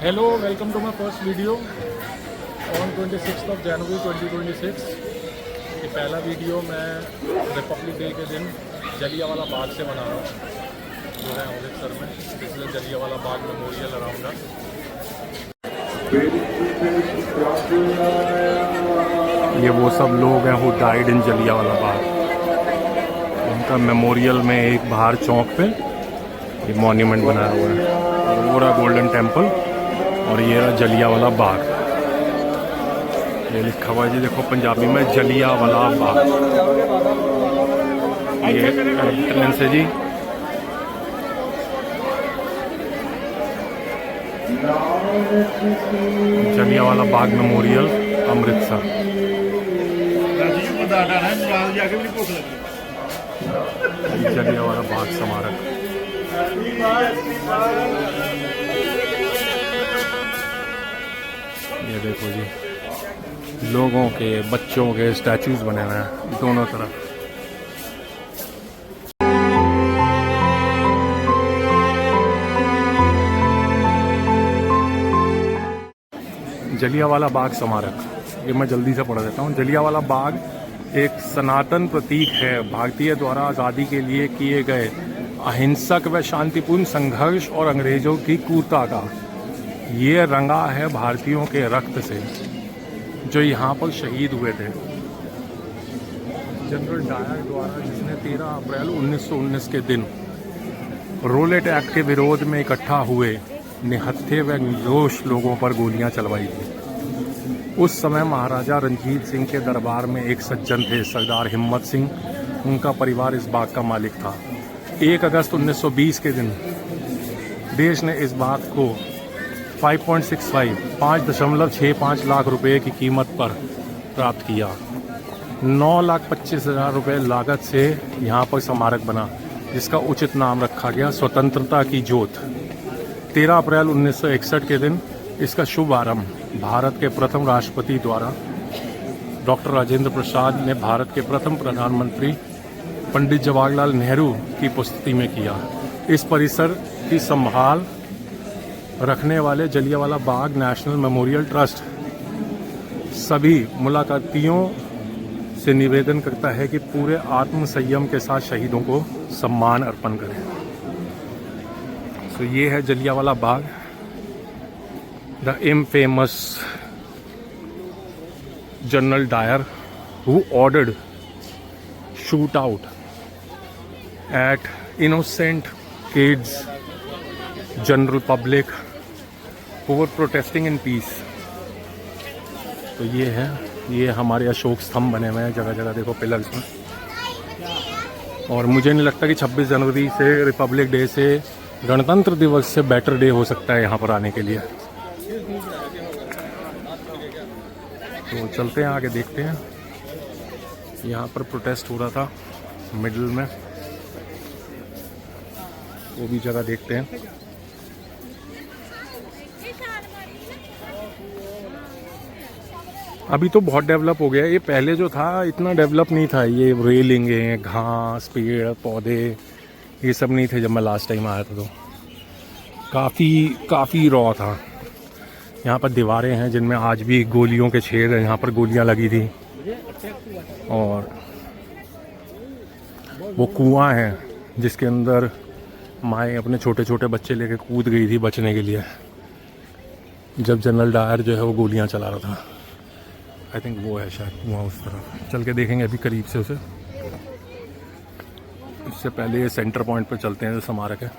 Hello, welcome to my first video on 26th of January 2026। ये पहला video मैं Republic day के दिन जलियांवाला बाग से बना रहा हूँ जो है अमृतसर में। इसलिए जलियांवाला बाग मेमोरियल अराउंड है। ये वो सब लोग हैं who died in Jallianwala Bagh. उनका मेमोरियल में एक बाहर चौक पे ये मॉन्यूमेंट बनाया हुआ है, अरोरा गोल्डन टेम्पल, और ये रहा जलियांवाला बाग। ये लिखा हुआ है जी, देखो पंजाबी में जलियांवाला बाग। ये एंट्रेंस है जी। जलियांवाला बाग मेमोरियल अमृतसर। जलियांवाला बाग स्मारक। ये देखो जी, लोगों के, बच्चों के स्टैचूज बने हुए हैं दोनों तरफ। जलियांवाला बाग स्मारक, ये मैं जल्दी से पढ़ देता हूँ। जलियांवाला बाग एक सनातन प्रतीक है भारतीय द्वारा आज़ादी के लिए किए गए अहिंसक व शांतिपूर्ण संघर्ष और अंग्रेजों की क्रूरता का। ये रंगा है भारतीयों के रक्त से जो यहाँ पर शहीद हुए थे। जनरल डायर द्वारा, जिसने 13 अप्रैल 1919 के दिन रोलेट एक्ट के विरोध में इकट्ठा हुए निहत्थे व निर्दोष लोगों पर गोलियां चलवाई थी। उस समय महाराजा रंजीत सिंह के दरबार में एक सज्जन थे, सरदार हिम्मत सिंह। उनका परिवार इस बाग का मालिक था। 1 अगस्त 1920 के दिन देश ने इस बाग को 5.65 लाख रुपए की कीमत पर प्राप्त किया। 9,25,000 रुपये लागत से यहाँ पर स्मारक बना, जिसका उचित नाम रखा गया स्वतंत्रता की ज्योत। 13 अप्रैल 1961 के दिन इसका शुभारंभ भारत के प्रथम राष्ट्रपति द्वारा डॉक्टर राजेंद्र प्रसाद ने भारत के प्रथम प्रधानमंत्री पंडित जवाहरलाल नेहरू की उपस्थिति में किया। इस परिसर की संभाल रखने वाले Jallianwala Bagh national memorial trust सभी मुलाकातियों से निवेदन करता है कि पूरे आत्म संयम के साथ शहीदों को सम्मान अर्पण करें। तो ये है Jallianwala Bagh, the infamous General Dyer who ordered shootout at innocent kids, general public who were protesting in peace। तो ये है, ये हमारे अशोक स्तंभ बने हुए हैं जगह जगह, देखो पिलर्स में। और मुझे नहीं लगता कि 26 जनवरी से, रिपब्लिक डे से, गणतंत्र दिवस से बेटर डे हो सकता है यहाँ पर आने के लिए। तो चलते हैं आगे, देखते हैं। यहाँ पर प्रोटेस्ट हो रहा था मिडिल में, वो भी जगह देखते हैं। अभी तो बहुत डेवलप हो गया। ये पहले जो था इतना डेवलप नहीं था। ये रेलिंगें, घास, पेड़ पौधे, ये सब नहीं थे जब मैं लास्ट टाइम आया था। तो काफ़ी रॉ था। यहाँ पर दीवारें हैं जिनमें आज भी गोलियों के छेद हैं, यहाँ पर गोलियाँ लगी थी। और वो कुआं है जिसके अंदर माएँ अपने छोटे छोटे बच्चे लेके कूद गई थी बचने के लिए, जब जनरल डायर जो है वो गोलियाँ चला रहा था। आई थिंक वो है शायद कुआं, उस तरफ चल के देखेंगे अभी करीब से उसे। इससे पहले ये सेंटर पॉइंट पर चलते हैं जो स्मारक है।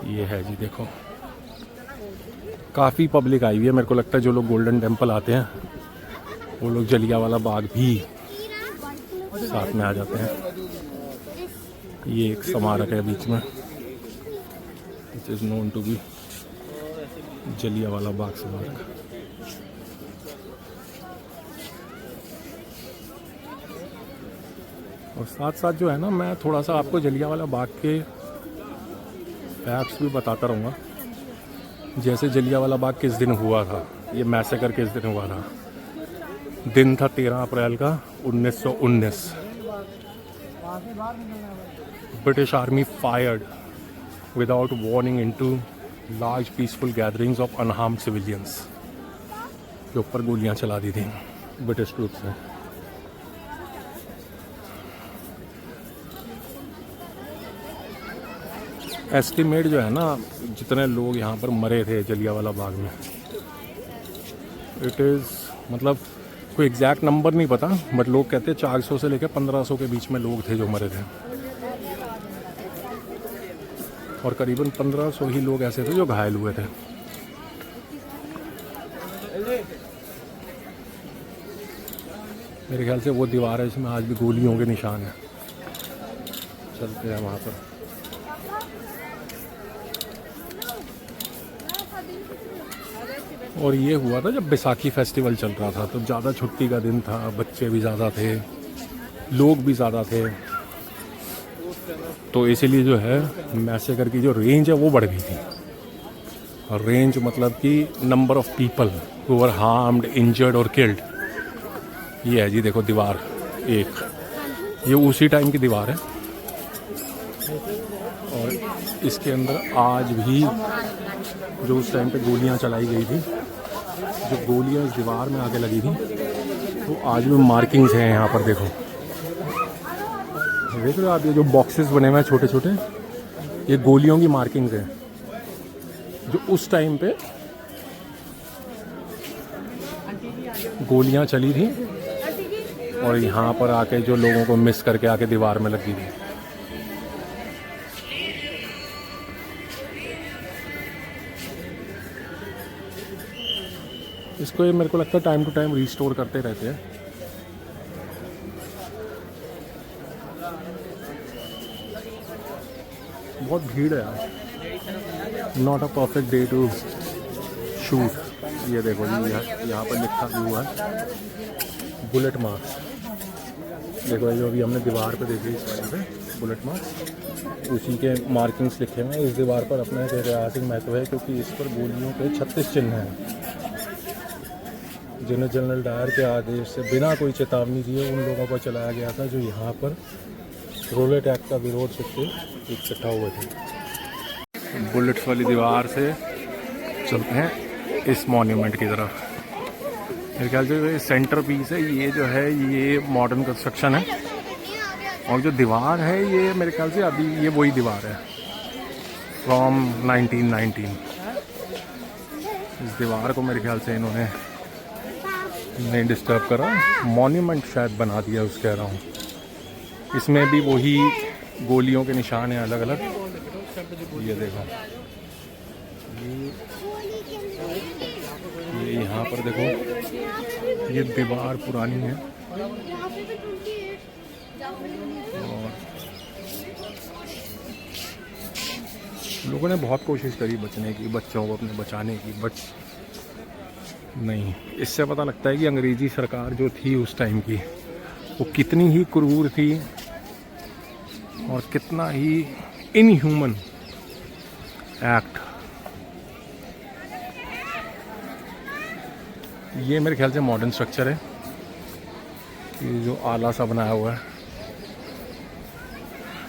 ये है जी, देखो काफ़ी पब्लिक आई हुई है। मेरे को लगता है जो लोग गोल्डन टेम्पल आते हैं वो लोग जलियांवाला बाग भी साथ में आ जाते हैं। ये एक स्मारक है बीच में, which is known to be Jallianwala Bagh स्मारक। और साथ साथ जो है ना, मैं थोड़ा सा आपको जलियांवाला बाग के फैक्ट्स भी बताता रहूँगा। जैसे जलियांवाला बाग किस दिन हुआ था, ये मैसेकर किस दिन हुआ था। दिन था 13 अप्रैल का 1919। British Army fired without warning into large peaceful gatherings of unarmed civilians. के ऊपर गोलियां चला दी थी ब्रिटिश ट्रूप्स ने। एस्टिमेट जो है ना, जितने लोग यहाँ पर मरे थे जलियांवाला बाग में, इट इज़ मतलब कोई एग्जैक्ट नंबर नहीं पता, बट लोग कहते हैं 400 से लेकर 1500 के बीच में लोग थे जो मरे थे, और करीबन 1500 ही लोग ऐसे थे जो घायल हुए थे। मेरे ख्याल से वो दीवार है जिसमें आज भी गोलियों के निशान हैं। चलते हैं वहाँ पर। और ये हुआ था जब बैसाखी फेस्टिवल चल रहा था, तो ज़्यादा छुट्टी का दिन था, बच्चे भी ज़्यादा थे, लोग भी ज़्यादा थे, तो इसीलिए जो है मैसेकर की जो रेंज है वो बढ़ गई थी। और रेंज मतलब कि number of people who were harmed, injured और किल्ड। ये है जी, देखो दीवार एक, ये उसी टाइम की दीवार है, और इसके अंदर आज भी जो उस टाइम पे गोलियां चलाई गई थी, जो गोलियां इस दीवार में आके लगी थी, तो आज भी मार्किंग्स हैं यहाँ पर। देखो देख रहे हो आप, ये जो बॉक्सेस बने हुए हैं छोटे छोटे, ये गोलियों की मार्किंग्स हैं जो उस टाइम पे गोलियां चली थी, और यहाँ पर आके जो लोगों को मिस करके आके दीवार में लगी थी। इसको ये मेरे को लगता है टाइम टू टाइम रिस्टोर करते रहते हैं। बहुत भीड़ है यार, not a perfect day to shoot. ये देखो जी, यहाँ पर लिखा भी हुआ है बुलेट मार्क्स। देखो जो अभी हमने दीवार पे देखी इस वाले पे बुलेट मार्क्स, उसी के मार्किंग्स लिखे हुए हैं। इस दीवार पर अपना एक ऐतिहासिक महत्व है क्योंकि इस पर गोलियों के 36 चिन्ह हैं, जिन्हें जनरल डायर के आदेश से बिना कोई चेतावनी दिए उन लोगों पर चलाया गया था जो यहाँ पर रोलेट एक्ट का विरोध करके इकट्ठा हुए थे। बुलेट्स वाली दीवार से चलते हैं इस मॉन्यूमेंट की तरफ। मेरे ख्याल से ये सेंटर पीस है, ये जो है ये मॉडर्न कंस्ट्रक्शन है, और जो दीवार है ये मेरे ख्याल से अभी ये वही दीवार है फ्रॉम 1919। इस दीवार को मेरे ख्याल से इन्होंने नहीं डिस्टर्ब करा, मॉन्यूमेंट शायद बना दिया उस कह रहा हूँ। इसमें भी वही गोलियों के निशान हैं अलग अलग। ये देखो, ये यहाँ पर देखो, ये दीवार पुरानी है, और लोगों ने बहुत कोशिश करी बचने की, बच्चों को अपने बचाने की, बट नहीं। इससे पता लगता है कि अंग्रेज़ी सरकार जो थी उस टाइम की, वो कितनी ही क्रूर थी और कितना ही इनह्यूमन एक्ट। ये मेरे ख्याल से मॉडर्न स्ट्रक्चर है, ये जो आला सा बनाया हुआ है,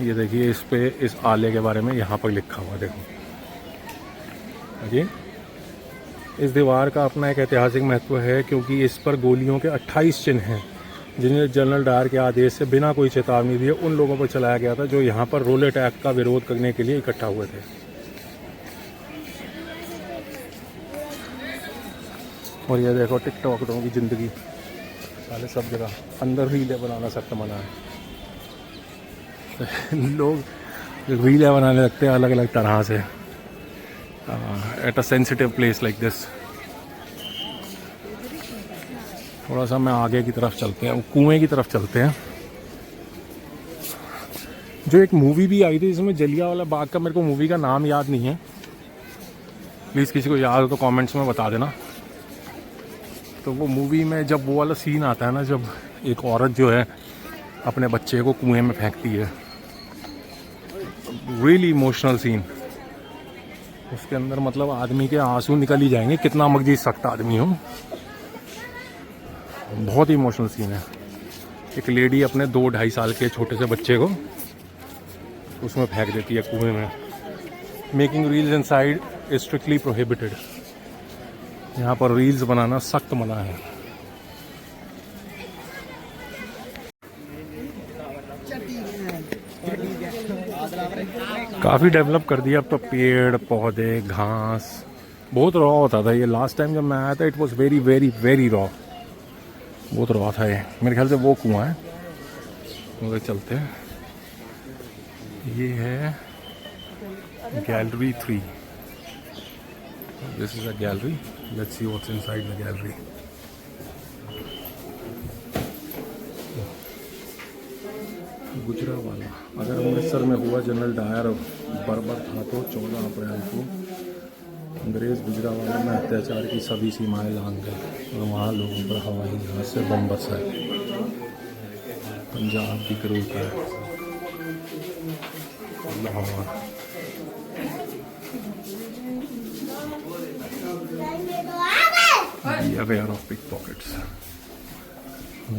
ये देखिए इस पे इस आले के बारे में यहाँ पर लिखा हुआ है। देखो देखिए, इस दीवार का अपना एक ऐतिहासिक महत्व है क्योंकि इस पर गोलियों के 28 चिन्ह हैं जिन्हें जनरल डायर के आदेश से बिना कोई चेतावनी दिए उन लोगों पर चलाया गया था जो यहाँ पर रोलेट एक्ट का विरोध करने के लिए इकट्ठा हुए थे। और ये देखो टिकटॉकरों की ज़िंदगी, साले सब जगह अंदर रीलें बनाना सख्त मना है। लोग रीलें बनाने लगते हैं अलग अलग तरह से at a sensitive place like this. थोड़ा सा मैं आगे की तरफ चलते हैं, कुएं की तरफ चलते हैं। जो एक मूवी भी आई थी जिसमें जलियांवाला बाग का, मेरे को मूवी का नाम याद नहीं है, प्लीज़ किसी को याद हो तो कमेंट्स में बता देना। तो वो मूवी में जब वो वाला सीन आता है ना, जब एक औरत जो है अपने बच्चे को कुएं में फेंकती है, रियली इमोशनल सीन। उसके अंदर मतलब आदमी के आंसू निकल ही जाएंगे, कितना मगजी सख्त आदमी हो। बहुत ही इमोशनल सीन है। एक लेडी अपने 2-2.5 साल के छोटे से बच्चे को उसमें फेंक देती है कुएं में। Making reels inside is strictly prohibited. यहाँ पर रील्स बनाना सख्त मना है। काफ़ी डेवलप कर दिया अब तो, पेड़ पौधे घास। बहुत रॉ होता था ये, लास्ट टाइम जब मैं आया था it was very very very raw, बहुत रॉ था ये। मेरे ख्याल से वो कुआं है, उधर चलते हैं। ये है gallery 3। This is a gallery, let's see what's inside the gallery. Gujranwala, अगर अमृतसर में हुआ जनरल डायर बर्बर था तो 14 अप्रैल को अंग्रेज गुजरावाला में अत्याचार की सभी सीमाएं लांघ गए और वहाँ लोगों पर हवाई जहाज से बम बरसाए। पंजाब की क्रूरता है। Lahore, be aware of pickpockets.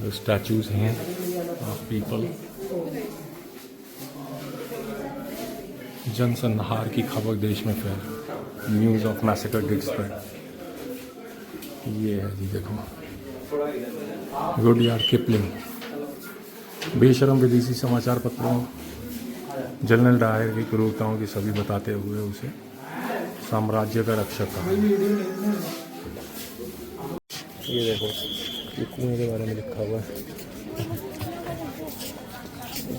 The statues here of people. जनसंहार की खबर देश में फैल, news of massacre did spread. ये है जी, देखो रुडयार्ड किपलिंग। बेशरम विदेशी समाचार पत्रों जनरल डायर की क्रूरताओं की सभी बताते हुए उसे साम्राज्य का रक्षक कहा। ये देखो, ये कुएं के बारे में लिखा हुआ है।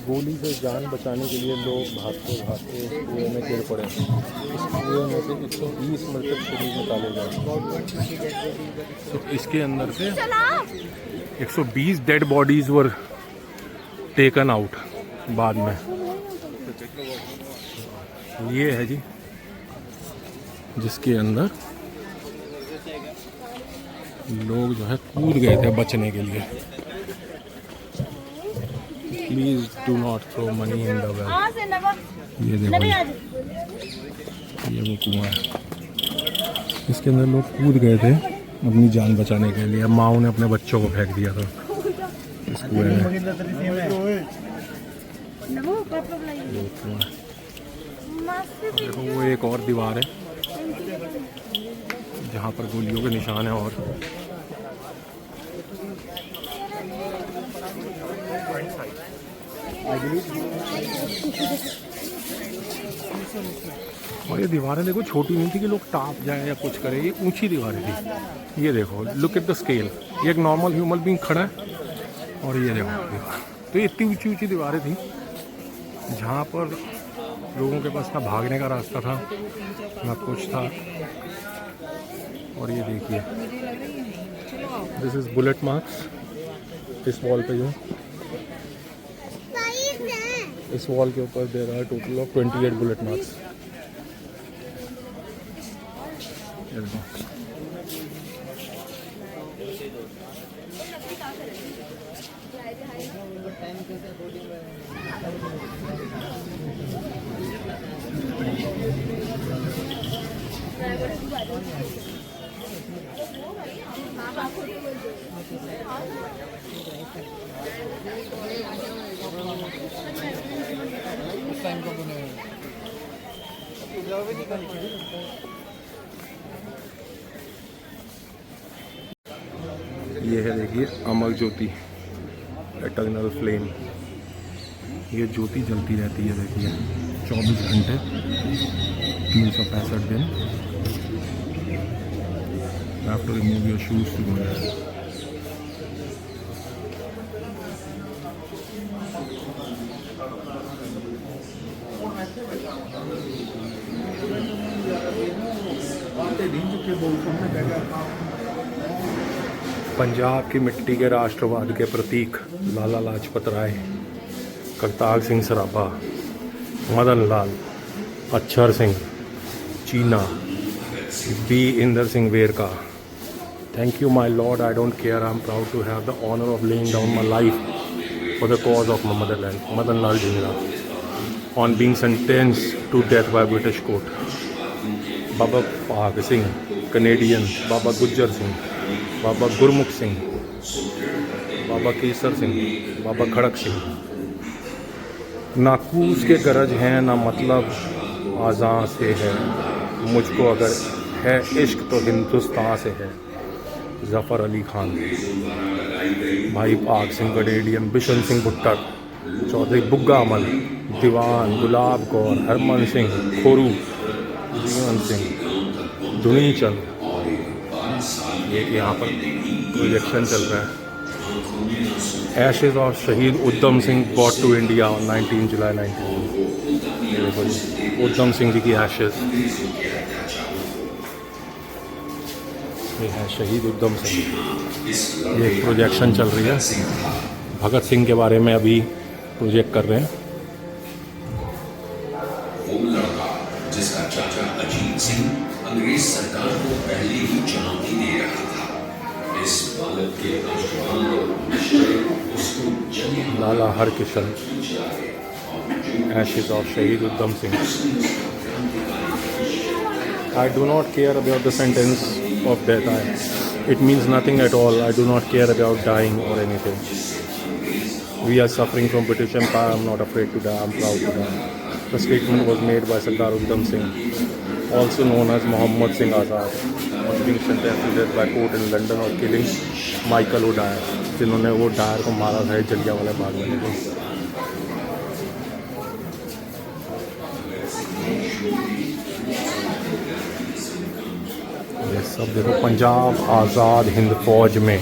गोली से जान बचाने के लिए लोग भागते भागते इस कुएं में गिर पड़े। इस कुएं में से 120 मृतक शरीर निकाले गए। तो इसके अंदर से 120 dead bodies were taken out बाद में। ये है जी, जिसके अंदर लोग जो है कूद गए थे बचने के लिए। Please do not throw money in the well. ये देखो, ये वो कुआं है, इसके अंदर लोग कूद गए थे अपनी जान बचाने के लिए। माओ ने अपने बच्चों को फेंक दिया था इस कुएं में। देखो वो एक और दीवार है जहाँ पर गोलियों के निशान है। और ये दीवारें देखो छोटी नहीं थी कि लोग टाप जाए या कुछ करें, ये ऊंची दीवारें थी। ये देखो, लुक एट द स्केल। ये एक नॉर्मल ह्यूमन बीइंग खड़ा है और ये देखो दीवार। तो ये इतनी ऊंची ऊंची दीवारें थी जहाँ पर लोगों के पास ना भागने का रास्ता था ना कुछ था। और ये देखिए, दिस इज बुलेट मार्क्स इस वॉल पे। जो इस वॉल के ऊपर दे रहा है टोटल ऑफ 28 बुलेट मार्क्स। ये है देखिए अमर ज्योति, एटर्नल फ्लेम। ये ज्योति जलती रहती है देखिए 24 घंटे 365 दिन। You have to remove your shoes to go there. Punjab की मिट्टी के राष्ट्रवाद के प्रतीक Lala Lajpat Rai, Kartar Singh Sarabha, Madan Lal, Akshar Singh, Cheena, B Inder Singh Verka. Thank you, my Lord. I don't care. I'm proud to have the honor of laying down my life for the cause of my motherland. Madan Lal Dhingra, on being sentenced to death by British court. Baba Bhag Singh, Canadian, Baba Gujjar Singh, Baba Gurmukh Singh, बाबा केसर सिंह, बाबा खड़क सिंह। नाकूस के गरज हैं ना मतलब आज़ां से है, मुझको अगर है इश्क तो हिंदुस्तान से है। ज़फ़र अली खान, भाई पाक सिंह कनेडियन, बिशन सिंह भुट्टर, चौधरी बुग्गा अमल, दीवान, गुलाब कौर, हरमन सिंह खोरू, जीवन सिंह, दुनी चंद। ये यहाँ पर प्रोजेक्शन चल रहा है। Ashes of Shaheed Udham Singh bought to India on 19 July 19। Udham Singh ji की एशेज, ये है शहीद उद्धम सिंह। ये एक प्रोजेक्शन चल रही है, भगत सिंह के बारे में अभी प्रोजेक्ट कर रहे हैं। वो लड़का जिसका चाचा अजीत सिंह अंग्रेज सरकार को पहले ही चुनौती दे रहा था, इस बालक के नौजवान उसको लाला Harkishan, Ashes of Shaheed Udham Singh. I do not care about the sentence of death. It means nothing at all. I do not care about dying or anything. We are suffering from British Empire. I'm not afraid to die. I'm proud to die. The statement was made by Sardar Udham Singh, also known as Muhammad Singh Azad, was being sentenced to death by court in London or killing Michael O'Dyer, जिन्होंने वो Dyer को मारा था जलियांवाला बाग में। ये सब देखो, पंजाब आज़ाद हिंद फौज में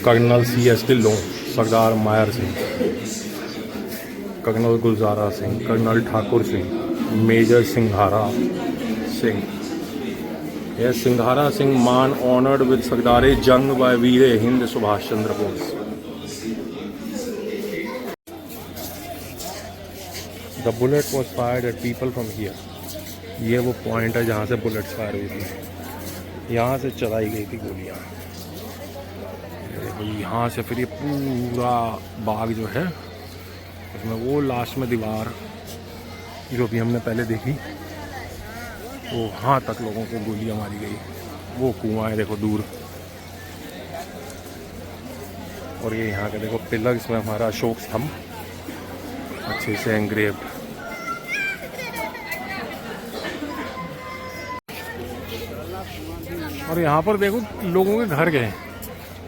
colonel CS Dhillon, Sardar Mayar Singh, colonel Gulzara Singh, colonel Thakur Singh, major Singhara Singh. यह सिंघारा सिंह मान ऑनर्ड विद सरदारे जंग बाय वीरे हिंद Subhash Chandra Bose. The bullet was fired at people from here. ये वो पॉइंट है जहाँ से बुलेट्स फायर हुई थी, यहाँ से चलाई गई थी गोलियाँ। यहाँ से फिर ये पूरा बाग जो है उसमें वो लास्ट में दीवार जो भी हमने पहले देखी, वो वहाँ तक लोगों को गोलियाँ मारी गई। वो कुआं है देखो दूर, और ये यहाँ के देखो पिलर्स में हमारा अशोक स्तंभ अच्छे से एंग्रेव्ड। और यहाँ पर देखो लोगों के घर गए,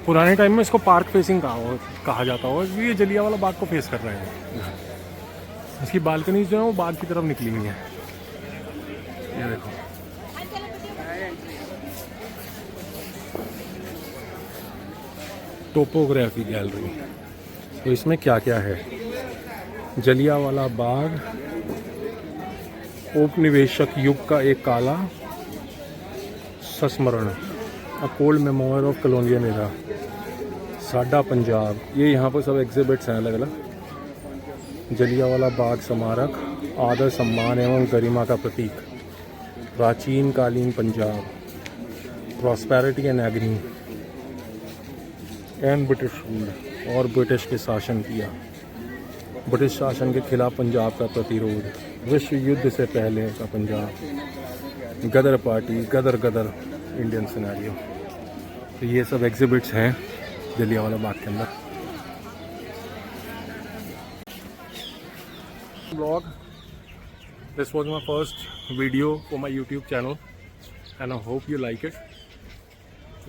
पुराने टाइम में इसको पार्क फेसिंग कहा जाता होगा, इसलिए ये जलियांवाला बाग को फेस कर रहे हैं। इसकी बालकनी जो है वो बाग की तरफ निकली हुई है। ये देखो, टोपोग्राफी गैलरी। तो इसमें क्या क्या है? जलियांवाला बाग औपनिवेशिक युग का एक काला संस्मरण, a cold memorial of colonial era, साडा पंजाब। ये यहाँ पर सब एग्जिबिट्स हैं अलग अलग। जलियांवाला बाग स्मारक आदर सम्मान एवं गरिमा का प्रतीक, प्राचीन कालीन Punjab, prosperity and एग्नी and British rule, और ब्रिटिश के शासन किया, ब्रिटिश शासन के खिलाफ पंजाब का प्रतिरोध, विश्व युद्ध से पहले का Punjab, Ghadar party, Ghadar Ghadar Indian scenario. तो ये सब एग्जिबिट्स हैं जलियांवाला बाग के अंदर। Blog, this was my first video for my YouTube channel and I hope you like it.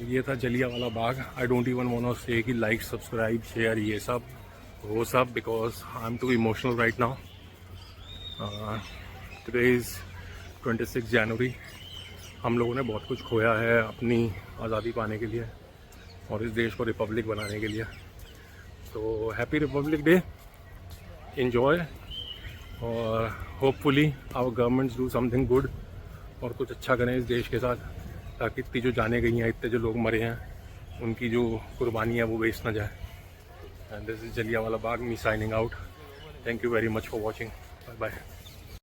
ये था Jallianwala Bagh. I don't even want to say कि लाइक, सब्सक्राइब, शेयर, ये सब वो सब, because I am too emotional right now. Today is 26 January. हम लोगों ने बहुत कुछ खोया है अपनी आज़ादी पाने के लिए और इस देश को रिपब्लिक बनाने के लिए। तो हैप्पी रिपब्लिक डे, एंजॉय, और hopefully our governments do something good और कुछ अच्छा करें इस देश के साथ, ताकि इतनी जो जाने गई हैं, इतने जो लोग मरे हैं, उनकी जो कुर्बानी है वो वेस्ट ना जाए। And this is Jallianwala Bagh, me signing out. Thank you very much for watching. Bye bye.